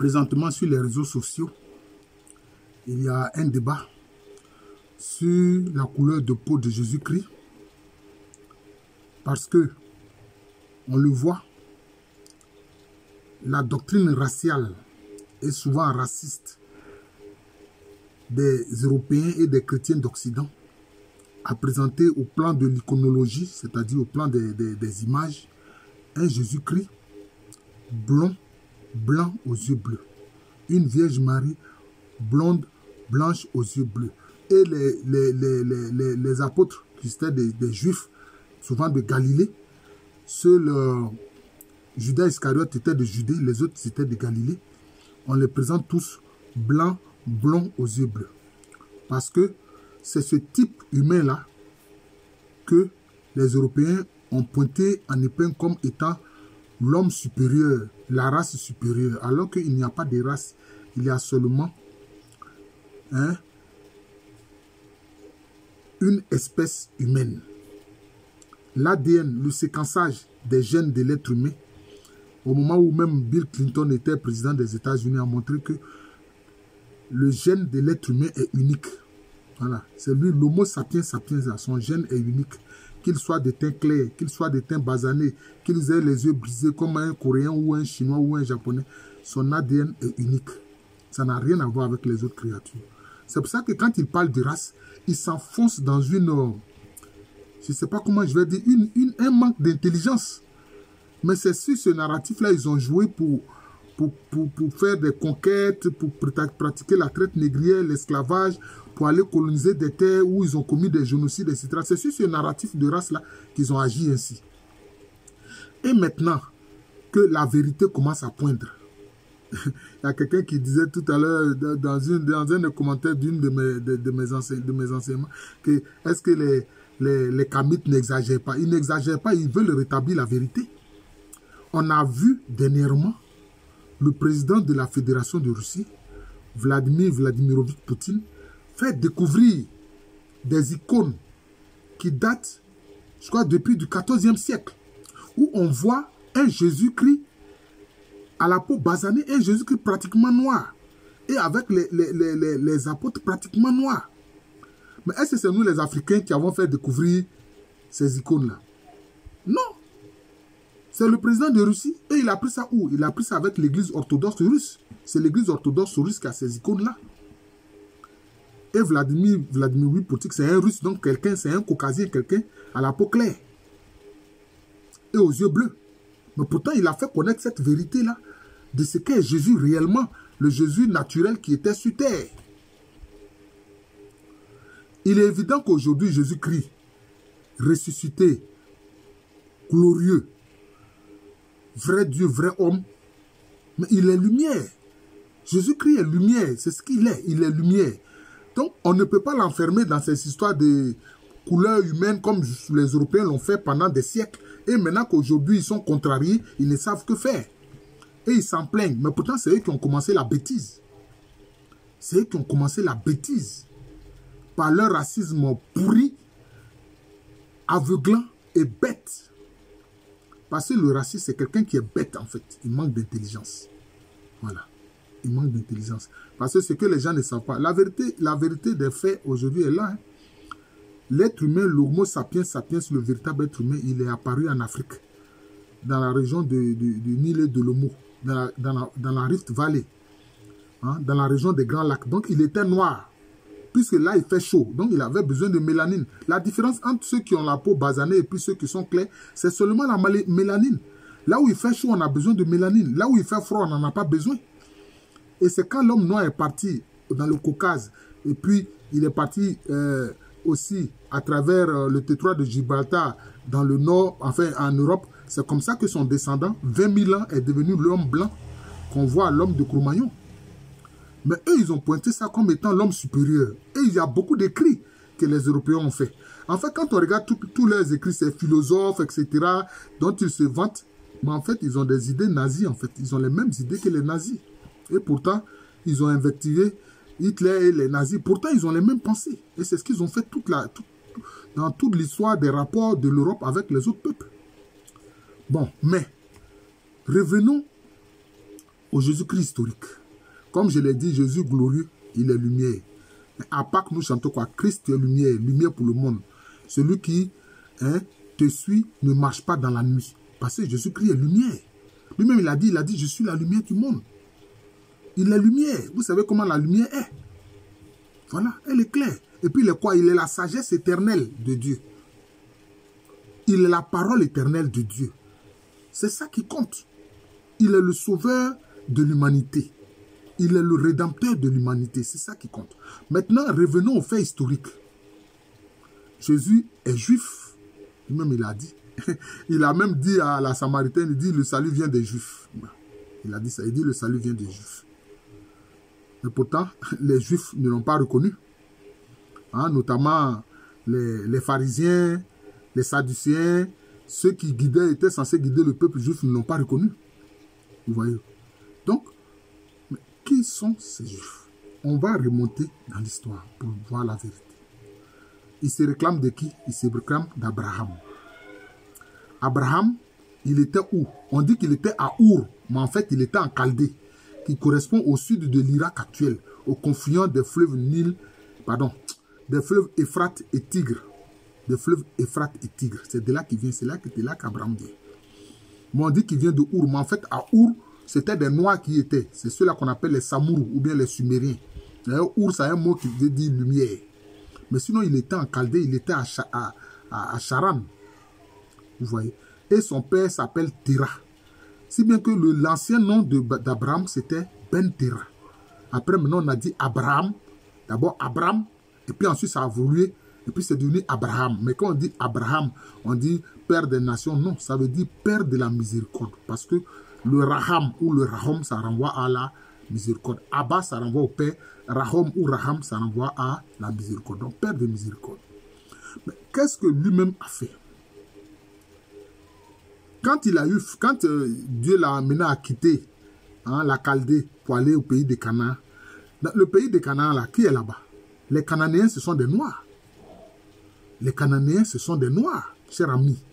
Présentement sur les réseaux sociaux, il y a un débat sur la couleur de peau de Jésus-Christ parce que, on le voit, la doctrine raciale est souvent raciste des Européens et des chrétiens d'Occident a présenté au plan de l'iconologie, c'est-à-dire au plan des images, un Jésus-Christ blond, blanc aux yeux bleus. Une Vierge Marie blonde, blanche aux yeux bleus. Et les apôtres, qui étaient des Juifs, souvent de Galilée, seul Judas Iscariote était de Judée, les autres étaient de Galilée. On les présente tous blancs, blonds aux yeux bleus. Parce que c'est ce type humain-là que les Européens ont pointé en épingle comme étant l'homme supérieur, la race supérieure, alors qu'il n'y a pas de race, il y a seulement une espèce humaine. L'ADN, le séquençage des gènes de l'être humain, au moment où même Bill Clinton était président des États-Unis, a montré que le gène de l'être humain est unique. Voilà, c'est lui, l'homo sapiens sapiens, son gène est unique. Qu'il soit de teint clair, qu'il soit de teint basané, qu'il ait les yeux brisés comme un Coréen ou un Chinois ou un Japonais, son ADN est unique. Ça n'a rien à voir avec les autres créatures. C'est pour ça que quand il parle de race, il s'enfonce dans une, je ne sais pas comment je vais dire, un manque d'intelligence. Mais c'est sur ce narratif-là, ils ont joué pour faire des conquêtes, pour pratiquer la traite négrière, l'esclavage, pour aller coloniser des terres où ils ont commis des génocides, etc. C'est sur ce narratif de race-là qu'ils ont agi ainsi. Et maintenant que la vérité commence à poindre, il y a quelqu'un qui disait tout à l'heure dans un des commentaires d'une de mes enseignements que est-ce que les Kamites n'exagèrent pas? Ils n'exagèrent pas, ils veulent rétablir la vérité. On a vu dernièrement le président de la Fédération de Russie, Vladimir Vladimirovich Poutine, fait découvrir des icônes qui datent, je crois, depuis le XIVe siècle, où on voit un Jésus-Christ à la peau basanée, un Jésus-Christ pratiquement noir, et avec les apôtres pratiquement noirs. Mais est-ce que c'est nous les Africains qui avons fait découvrir ces icônes-là? Non. C'est le président de Russie. Et il a pris ça où? Il a pris ça avec l'église orthodoxe russe. C'est l'église orthodoxe russe qui a ces icônes-là. Et Vladimir Poutine, c'est un russe, donc quelqu'un, c'est un caucasien, quelqu'un à la peau claire. Et aux yeux bleus. Mais pourtant, il a fait connaître cette vérité-là de ce qu'est Jésus réellement, le Jésus naturel qui était sur terre. Il est évident qu'aujourd'hui, Jésus-Christ, ressuscité, glorieux, vrai Dieu, vrai homme, mais il est lumière. Jésus-Christ est lumière, c'est ce qu'il est, il est lumière. Donc, on ne peut pas l'enfermer dans ces histoires de couleurs humaines comme les Européens l'ont fait pendant des siècles. Et maintenant qu'aujourd'hui, ils sont contrariés, ils ne savent que faire. Et ils s'en plaignent. Mais pourtant, c'est eux qui ont commencé la bêtise. C'est eux qui ont commencé la bêtise. Par leur racisme pourri, aveuglant et bête. Parce que le raciste, c'est quelqu'un qui est bête, en fait. Il manque d'intelligence. Voilà. Il manque d'intelligence. Parce que ce que les gens ne savent pas. La vérité des faits, aujourd'hui, est là. Hein. L'être humain, l'homo sapiens sapiens, le véritable être humain, il est apparu en Afrique. Dans la région du Nil et de l'Omo. Dans la Rift Valley. Hein, dans la région des Grands Lacs. Donc, il était noir. Puisque là, il fait chaud. Donc, il avait besoin de mélanine. La différence entre ceux qui ont la peau basanée et puis ceux qui sont clairs, c'est seulement la mélanine. Là où il fait chaud, on a besoin de mélanine. Là où il fait froid, on n'en a pas besoin. Et c'est quand l'homme noir est parti dans le Caucase, et puis il est parti aussi à travers le détroit de Gibraltar, dans le nord, enfin en Europe, c'est comme ça que son descendant, 20 000 ans, est devenu l'homme blanc qu'on voit à l'homme de Cro-Magnon. Mais eux, ils ont pointé ça comme étant l'homme supérieur. Et il y a beaucoup d'écrits que les Européens ont fait. En fait, quand on regarde tous leurs écrits, ces philosophes, etc., dont ils se vantent, mais en fait, ils ont des idées nazies, en fait. Ils ont les mêmes idées que les nazis. Et pourtant, ils ont invectivé Hitler et les nazis. Pourtant, ils ont les mêmes pensées. Et c'est ce qu'ils ont fait dans toute l'histoire des rapports de l'Europe avec les autres peuples. Bon, mais revenons au Jésus-Christ historique. Comme je l'ai dit, Jésus glorieux, il est lumière. À Pâques, nous chantons quoi? Christ est lumière, lumière pour le monde. Celui qui te suit ne marche pas dans la nuit. Parce que Jésus-Christ est lumière. Lui-même, il a dit, je suis la lumière du monde. Il est lumière. Vous savez comment la lumière est? Voilà, elle est claire. Et puis, il est quoi? Il est la sagesse éternelle de Dieu. Il est la parole éternelle de Dieu. C'est ça qui compte. Il est le sauveur de l'humanité. Il est le rédempteur de l'humanité. C'est ça qui compte. Maintenant, revenons aux faits historiques. Jésus est juif. Lui-même, il a dit. Il a même dit à la Samaritaine, il dit, le salut vient des Juifs. Il a dit ça, il dit, le salut vient des Juifs. Mais pourtant, les Juifs ne l'ont pas reconnu. Notamment les pharisiens, les sadducéens, ceux qui étaient censés guider le peuple juif ne l'ont pas reconnu. Vous voyez. Donc, mais qui sont ces Juifs? On va remonter dans l'histoire pour voir la vérité. Ils se réclament de qui? Ils se réclament d'Abraham. Abraham, il était où? On dit qu'il était à Our, mais en fait, il était en Chaldée, qui correspond au sud de l'Irak actuel, au confluent des fleuves des fleuves Euphrate et Tigre. Des fleuves Euphrate et Tigre. C'est de là qu'il vient, c'est là qu'Abraham vient. Mais on dit qu'il vient de Our, mais en fait, à Our, c'était des Noirs qui étaient. C'est ceux-là qu'on appelle les Samourous ou bien les Sumériens. D'ailleurs, Our, c'est un mot qui veut dire lumière. Mais sinon, il était en Chaldée, il était à Charan. Vous voyez. Et son père s'appelle Terah. Si bien que l'ancien nom d'Abraham, c'était Ben Terah. Après, maintenant, on a dit Abraham. D'abord, Abraham. Et puis ensuite, ça a évolué. Et puis, c'est devenu Abraham. Mais quand on dit Abraham, on dit père des nations. Non, ça veut dire père de la miséricorde. Parce que le Raham ou le Rahom, ça renvoie à la miséricorde. Abba, ça renvoie au père. Rahom ou Raham, ça renvoie à la miséricorde. Donc, père de miséricorde. Mais qu'est-ce que lui-même a fait? Quand Dieu l'a amené à quitter la Chaldée pour aller au pays de Canaan, le pays de Canaan, là, qui est là-bas? Les Cananéens, ce sont des Noirs. Les Cananéens, ce sont des Noirs, chers amis.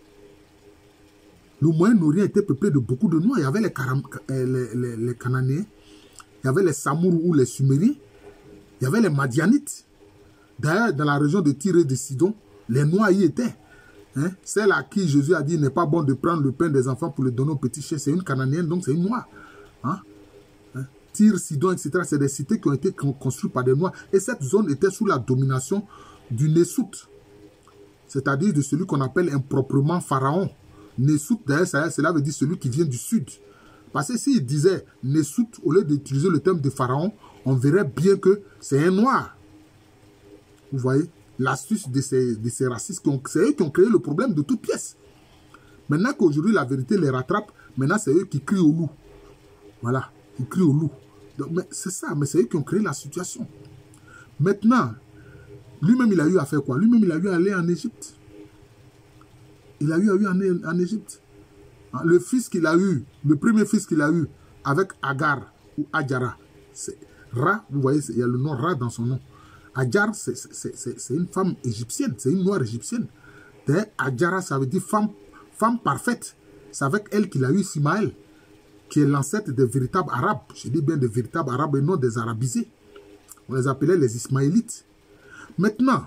Le Moyen-Orient était peuplé de beaucoup de Noirs. Il y avait les Cananéens, il y avait les Samourous ou les Sumériens, il y avait les Madianites. D'ailleurs, dans la région de Tyr et de Sidon, les Noirs y étaient. Celle à qui Jésus a dit il n'est pas bon de prendre le pain des enfants pour le donner aux petits chiens, c'est une Cananéenne, donc c'est une Noire. Tyr, Sidon, etc., c'est des cités qui ont été construites par des Noirs. Et cette zone était sous la domination du Nessout, c'est-à-dire de celui qu'on appelle improprement Pharaon. Nessout, d'ailleurs, cela veut dire celui qui vient du sud. Parce que s'il disait Nessout, au lieu d'utiliser le terme de Pharaon, on verrait bien que c'est un Noir. Vous voyez l'astuce de ces racistes, c'est eux qui ont créé le problème de toute pièce. Maintenant qu'aujourd'hui la vérité les rattrape, maintenant c'est eux qui crient au loup. Voilà, ils crient au loup. C'est ça, mais c'est eux qui ont créé la situation. Maintenant, lui-même il a eu à faire quoi? Lui-même il a eu à aller en Égypte. Il a eu à aller en Égypte. Le fils qu'il a eu, le premier fils qu'il a eu avec Agar ou Adjara, c'est Ra, vous voyez, il y a le nom Ra dans son nom. Adjar, c'est une femme égyptienne, c'est une Noire égyptienne. Adjara, ça veut dire femme parfaite. C'est avec elle qu'il a eu Ismaël, qui est l'ancêtre des véritables Arabes. Je dis bien des véritables Arabes et non des Arabisés. On les appelait les Ismaélites. Maintenant,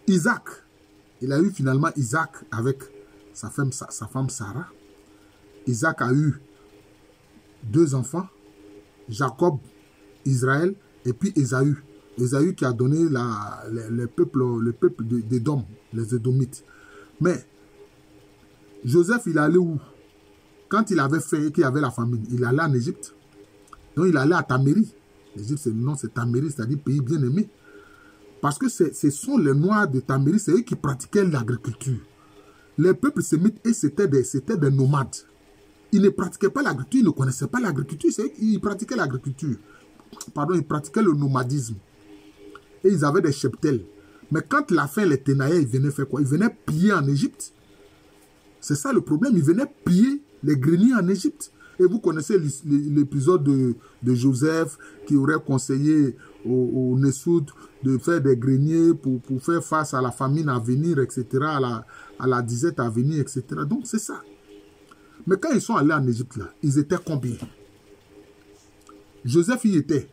Isaac, il a eu finalement Isaac avec sa femme Sarah. Isaac a eu 2 enfants, Jacob, Israël, et puis Ésaü. Ésaü qui a donné le peuple d'Édom, les Édomites. Mais Joseph, il allait où? Quand il avait faim et qu'il y avait la famine, il allait en Égypte. Donc il allait à Taméri. L'Égypte, le nom c'est Taméri, c'est-à-dire pays bien aimé. Parce que ce sont les Noirs de Taméri, c'est eux qui pratiquaient l'agriculture. Les peuples sémites, c'était des nomades. Ils ne pratiquaient pas l'agriculture, ils ne connaissaient pas l'agriculture, c'est eux qui pratiquaient l'agriculture. Pardon, ils pratiquaient le nomadisme. Et ils avaient des cheptels. Mais quand la faim les tenaillait, ils venaient faire quoi? Ils venaient piller en Égypte. C'est ça le problème. Ils venaient piller les greniers en Égypte. Et vous connaissez l'épisode de Joseph qui aurait conseillé au Nessout de faire des greniers pour faire face à la famine à venir, etc., à la disette à venir, etc. Donc c'est ça. Mais quand ils sont allés en Égypte, là, ils étaient combien? Joseph y était.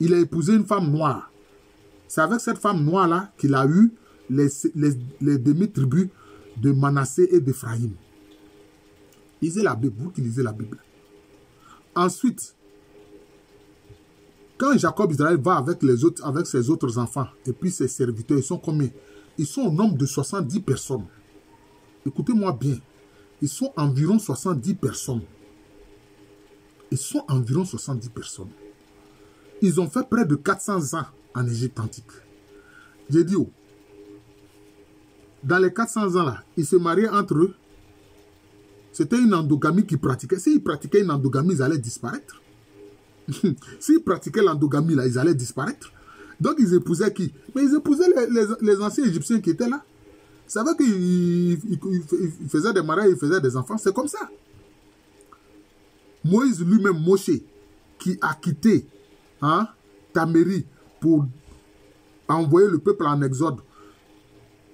Il a épousé une femme noire. C'est avec cette femme noire-là qu'il a eu les demi-tribus de Manassé et d'Éphraïm. Lisez la Bible, vous qui lisez la Bible. Ensuite, quand Jacob Israël va avec ses autres enfants et puis ses serviteurs, ils sont combien? Ils sont au nombre de 70 personnes. Écoutez-moi bien. Ils sont environ 70 personnes. Ils sont environ 70 personnes. Ils ont fait près de 400 ans en Égypte antique. J'ai dit, dans les 400 ans là, ils se mariaient entre eux. C'était une endogamie qu'ils pratiquaient. S'ils pratiquaient une endogamie, ils allaient disparaître. S'ils pratiquaient l'endogamie, là, ils allaient disparaître. Donc, ils épousaient qui? Mais ils épousaient les anciens Égyptiens qui étaient là. Ça veut qu'ils faisaient des mariages, ils faisaient des enfants. C'est comme ça. Moïse lui-même, Moshe, qui a quitté Taméri pour envoyer le peuple en exode,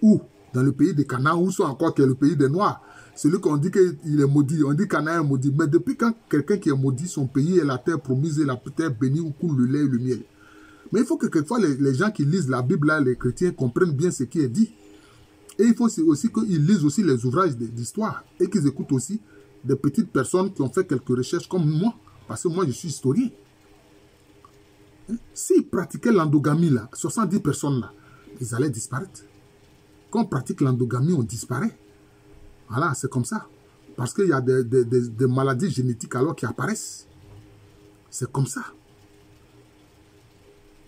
ou dans le pays de Canaan, ou soit encore qui est le pays des Noirs. Celui qu'on dit qu'il est maudit, on dit Canaan est maudit. Mais depuis quand quelqu'un qui est maudit, son pays est la terre promise et la terre bénie où coule le lait et le miel. Mais il faut que quelquefois les gens qui lisent la Bible, là, les chrétiens, comprennent bien ce qui est dit. Et il faut aussi qu'ils lisent aussi les ouvrages d'histoire et qu'ils écoutent aussi des petites personnes qui ont fait quelques recherches comme moi. Parce que moi, je suis historien. S'ils pratiquaient l'endogamie, là, 70 personnes, là, ils allaient disparaître. Quand on pratique l'endogamie, on disparaît. Voilà, c'est comme ça. Parce qu'il y a des maladies génétiques alors qui apparaissent. C'est comme ça.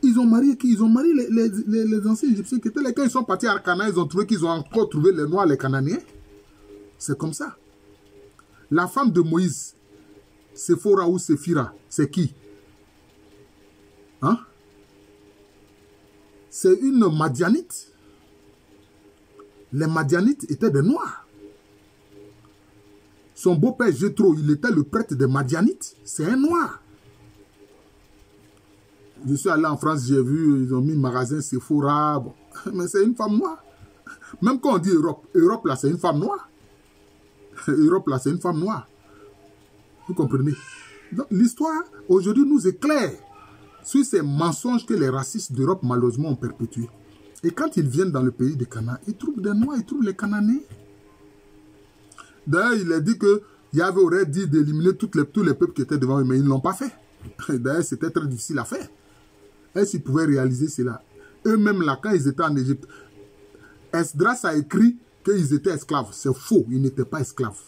Ils ont marié qui? Ils ont marié les anciens Égyptiens qui étaient là. Quand ils sont partis à Canaan, ils ont trouvé qu'ils ont encore trouvé les Noirs, les Cananéens. C'est comme ça. La femme de Moïse, Séphora ou Séphira, c'est qui? Hein? C'est une Madianite. Les Madianites étaient des Noirs. Son beau-père Jéthro, il était le prêtre des Madianites. C'est un Noir. Je suis allé en France, j'ai vu, ils ont mis un magasin Sephora. Bon. Mais c'est une femme noire. Même quand on dit Europe, Europe là, c'est une femme noire. Europe là, c'est une femme noire. Vous comprenez? Donc l'histoire, aujourd'hui, nous éclaire sur ces mensonges que les racistes d'Europe, malheureusement, ont perpétués. Et quand ils viennent dans le pays de Canaan, ils trouvent des Noirs, ils trouvent les Cananéens. D'ailleurs, il a dit que Yahvé aurait dit d'éliminer tous les peuples qui étaient devant eux, mais ils ne l'ont pas fait. D'ailleurs, c'était très difficile à faire. Est-ce qu'ils pouvaient réaliser cela? Eux-mêmes, là, quand ils étaient en Égypte, Esdras a écrit qu'ils étaient esclaves. C'est faux, ils n'étaient pas esclaves.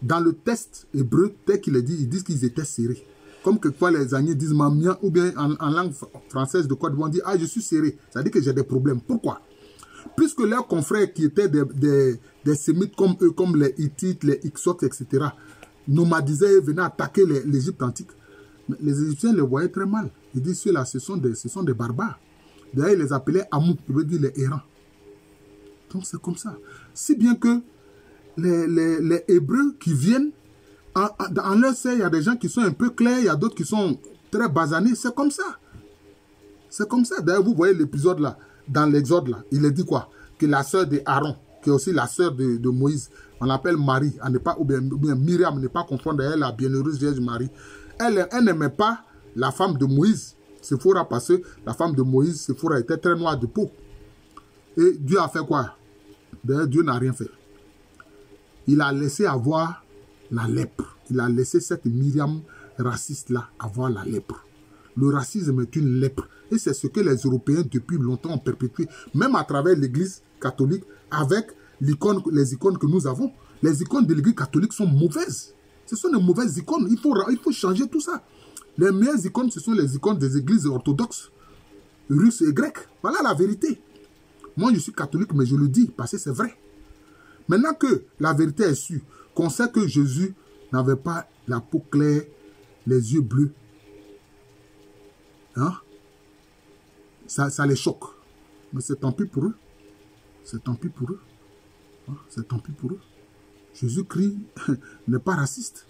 Dans le texte hébreu, tel qu'il est dit, ils disent qu'ils étaient serrés. Comme quelquefois les Agnés disent mamien, ou bien en langue française de Côte d'Ivoire, on dit ah, je suis serré. Ça veut dire que j'ai des problèmes. Pourquoi? Puisque leurs confrères qui étaient des Sémites comme eux, comme les Hittites, les Hyksotes, etc., nomadisaient et venaient attaquer l'Égypte antique. Mais les Égyptiens les voyaient très mal. Ils disent ceux-là, ce sont des barbares. D'ailleurs, ils les appelaient Amouk, qui veut dire les errants. Donc c'est comme ça. Si bien que les Hébreux qui viennent, en leur sein, il y a des gens qui sont un peu clairs, il y a d'autres qui sont très basanés. C'est comme ça. C'est comme ça. D'ailleurs, vous voyez l'épisode là, dans l'Exode là, il est dit quoi? Que la sœur d'Aaron, qui est aussi la sœur de Moïse, on l'appelle Marie, ou bien Myriam, ne pas confondre elle, la bienheureuse Vierge Marie. Elle n'aimait pas la femme de Moïse, Séphora, parce que la femme de Moïse, Séphora, était très noire de peau. Et Dieu a fait quoi? D'ailleurs, Dieu n'a rien fait. Il a laissé avoir la lèpre. Il a laissé cette Myriam raciste-là avoir la lèpre. Le racisme est une lèpre. Et c'est ce que les Européens, depuis longtemps, ont perpétué. Même à travers l'Église catholique, avec les icônes que nous avons. Les icônes de l'Église catholique sont mauvaises. Ce sont des mauvaises icônes. Il faut changer tout ça. Les meilleures icônes, ce sont les icônes des églises orthodoxes, russes et grecques. Voilà la vérité. Moi, je suis catholique, mais je le dis parce que c'est vrai. Maintenant que la vérité est sûre, qu'on sait que Jésus n'avait pas la peau claire, les yeux bleus, hein? Ça les choque. Mais c'est tant pis pour eux. C'est tant pis pour eux. Hein? C'est tant pis pour eux. Jésus-Christ n'est pas raciste.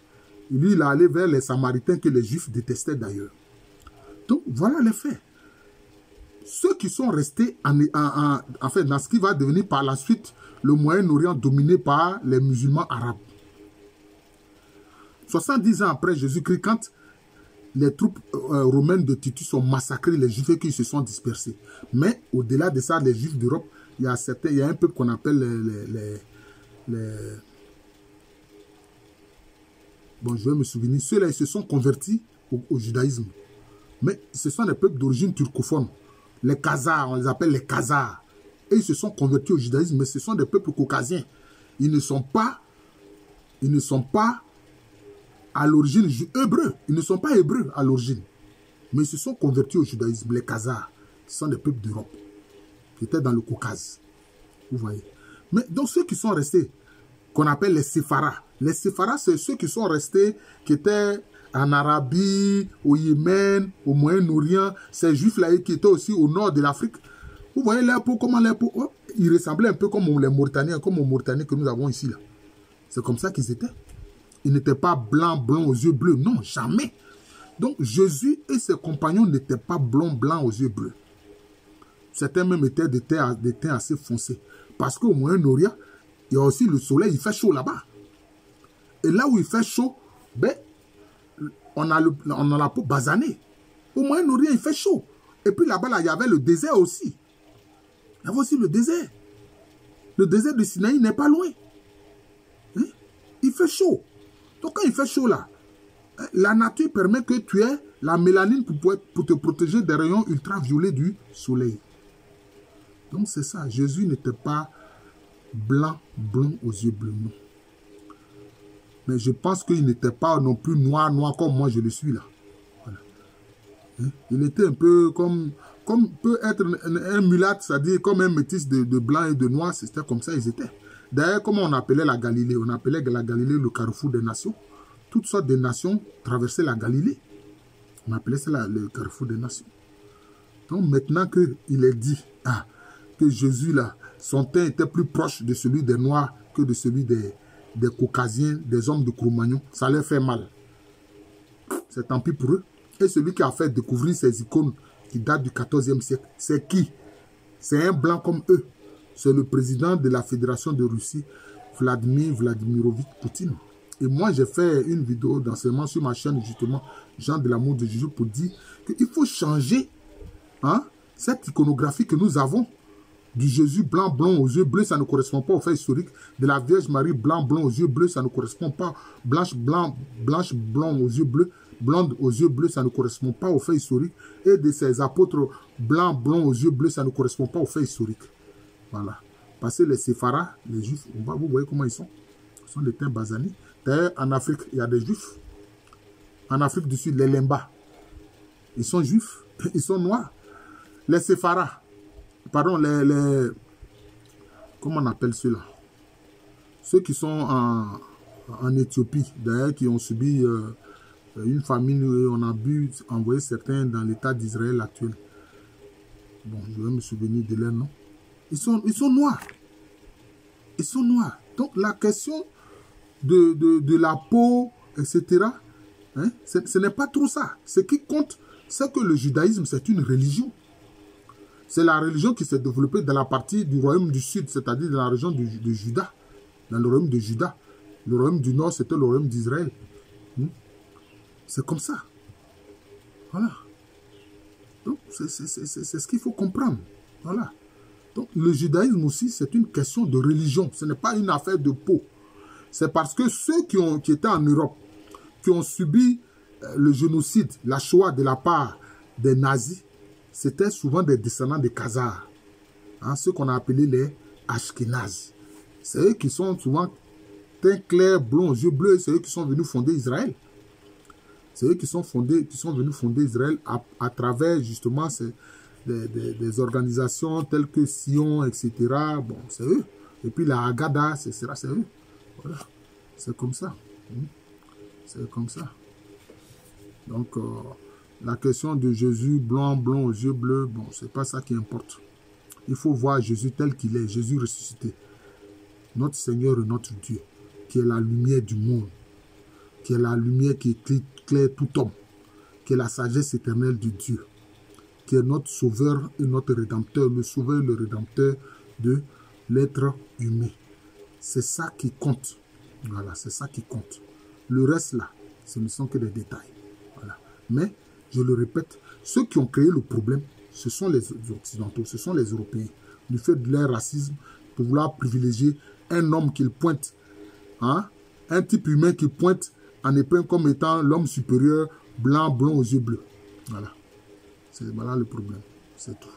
Lui, il est allé vers les Samaritains que les Juifs détestaient d'ailleurs. Donc, voilà les faits. Ceux qui sont restés en fait, dans ce qui va devenir par la suite le Moyen-Orient dominé par les musulmans arabes. 70 ans après Jésus-Christ, quand les troupes romaines de Titus ont massacré les Juifs et qu'ils se sont dispersés. Mais au-delà de ça, les Juifs d'Europe, il y a un peuple qu'on appelle bon, je vais me souvenir. Ceux-là, ils se sont convertis au judaïsme. Mais ce sont des peuples d'origine turcophone. Les Khazars, on les appelle les Khazars. Et ils se sont convertis au judaïsme, mais ce sont des peuples caucasiens. Ils ne sont pas à l'origine hébreux. Ils ne sont pas hébreux à l'origine. Mais ils se sont convertis au judaïsme. Les Khazars, ce sont des peuples d'Europe qui étaient dans le Caucase. Vous voyez. Mais donc ceux qui sont restés, qu'on appelle les Séfarades. Les Séfarades, c'est ceux qui sont restés, qui étaient en Arabie, au Yémen, au Moyen-Orient. Ces Juifs-là qui étaient aussi au nord de l'Afrique. Vous voyez leur peau, comment leur peau, oh, ils ressemblaient un peu comme les Mauritaniens, comme aux Mauritaniens que nous avons ici. C'est comme ça qu'ils étaient. Ils n'étaient pas blancs, blonds aux yeux bleus. Non, jamais. Donc Jésus et ses compagnons n'étaient pas blancs aux yeux bleus. Certains même étaient de teint assez foncé. Parce qu'au Moyen-Orient, il y a aussi le soleil, il fait chaud là-bas. Et là où il fait chaud, ben, on a la peau basanée. Au Moyen-Orient, il fait chaud. Et puis là-bas, là, il y avait le désert aussi. Il y avait aussi le désert. Le désert de Sinaï n'est pas loin. Hein? Il fait chaud. Donc quand il fait chaud là, la nature permet que tu aies la mélanine pour te protéger des rayons ultraviolets du soleil. Donc c'est ça. Jésus n'était pas blanc aux yeux bleus. Non. Mais je pense qu'il n'était pas non plus noir comme moi je le suis là. Voilà. Hein? Il était un peu comme peut être un mulâtre, c'est-à-dire comme un métis de blanc et de noir. C'était comme ça ils étaient. D'ailleurs, comment on appelait la Galilée? On appelait la Galilée le carrefour des nations. Toutes sortes de nations traversaient la Galilée. On appelait ça le carrefour des nations. Donc maintenant qu'il est dit que Jésus, là, son teint était plus proche de celui des Noirs que de celui des Caucasiens, des hommes de Cro-Magnon, ça leur fait mal. C'est tant pis pour eux. Et celui qui a fait découvrir ces icônes qui datent du XIVe siècle, c'est qui? C'est un blanc comme eux. C'est le président de la Fédération de Russie, Vladimir Vladimirovitch Poutine. Et moi, j'ai fait une vidéo d'enseignement sur ma chaîne, justement, Jean de l'amour de Jésus, pour dire qu'il faut changer cette iconographie que nous avons. Du Jésus blanc, blond aux yeux bleus, ça ne correspond pas au fait historique. De la Vierge Marie blanc, blond aux yeux bleus, ça ne correspond pas. Blanche, blond aux yeux bleus, blonde aux yeux bleus, ça ne correspond pas au fait historique. Et de ces apôtres blancs, blonds aux yeux bleus, ça ne correspond pas au fait historique. Voilà. Parce que les Séfarades, les Juifs, vous voyez comment ils sont. Ils sont des teints basanés. D'ailleurs, en Afrique, il y a des Juifs. En Afrique du Sud, les Lemba, ils sont Juifs, ils sont noirs. Les Séfarades, pardon, comment on appelle ceux-là? Ceux qui sont en Éthiopie, d'ailleurs, qui ont subi une famine, on a pu envoyer certains dans l'état d'Israël actuel. Bon, je vais me souvenir de leur nom. Ils sont noirs. Ils sont noirs. Donc, la question de la peau, etc., hein, ce n'est pas trop ça. Ce qui compte, c'est que le judaïsme, c'est une religion. C'est la religion qui s'est développée dans la partie du royaume du sud, c'est-à-dire dans la région de Juda. Dans le royaume de Juda. Le royaume du nord, c'était le royaume d'Israël. C'est comme ça. Voilà. Donc, c'est ce qu'il faut comprendre. Voilà. Donc, le judaïsme aussi, c'est une question de religion. Ce n'est pas une affaire de peau. C'est parce que ceux qui étaient en Europe, qui ont subi le génocide, la Shoah de la part des nazis, c'était souvent des descendants des Khazars. Ceux qu'on a appelés les Ashkénazes. C'est eux qui sont souvent teint clair, blond, yeux bleus. C'est eux qui sont venus fonder Israël. C'est eux qui sont venus fonder Israël à travers justement des organisations telles que Sion, etc. Bon, c'est eux. Et puis la Haggadah, c'est eux. Voilà. C'est comme ça. C'est comme ça. Donc, la question de Jésus blond aux yeux bleus, bon, c'est pas ça qui importe. Il faut voir Jésus tel qu'il est, Jésus ressuscité. Notre Seigneur et notre Dieu, qui est la lumière du monde, qui est la lumière qui éclaire tout homme, qui est la sagesse éternelle de Dieu, qui est notre sauveur et notre rédempteur, le sauveur et le rédempteur de l'être humain. C'est ça qui compte. Voilà, c'est ça qui compte. Le reste là, ce ne sont que des détails. Voilà. Mais, je le répète, ceux qui ont créé le problème, ce sont les Occidentaux, ce sont les Européens. Du fait de leur racisme, pour vouloir privilégier un homme qu'ils pointent, hein, un type humain qui pointe en épingle comme étant l'homme supérieur, blanc, blond aux yeux bleus. Voilà. C'est voilà le problème. C'est tout.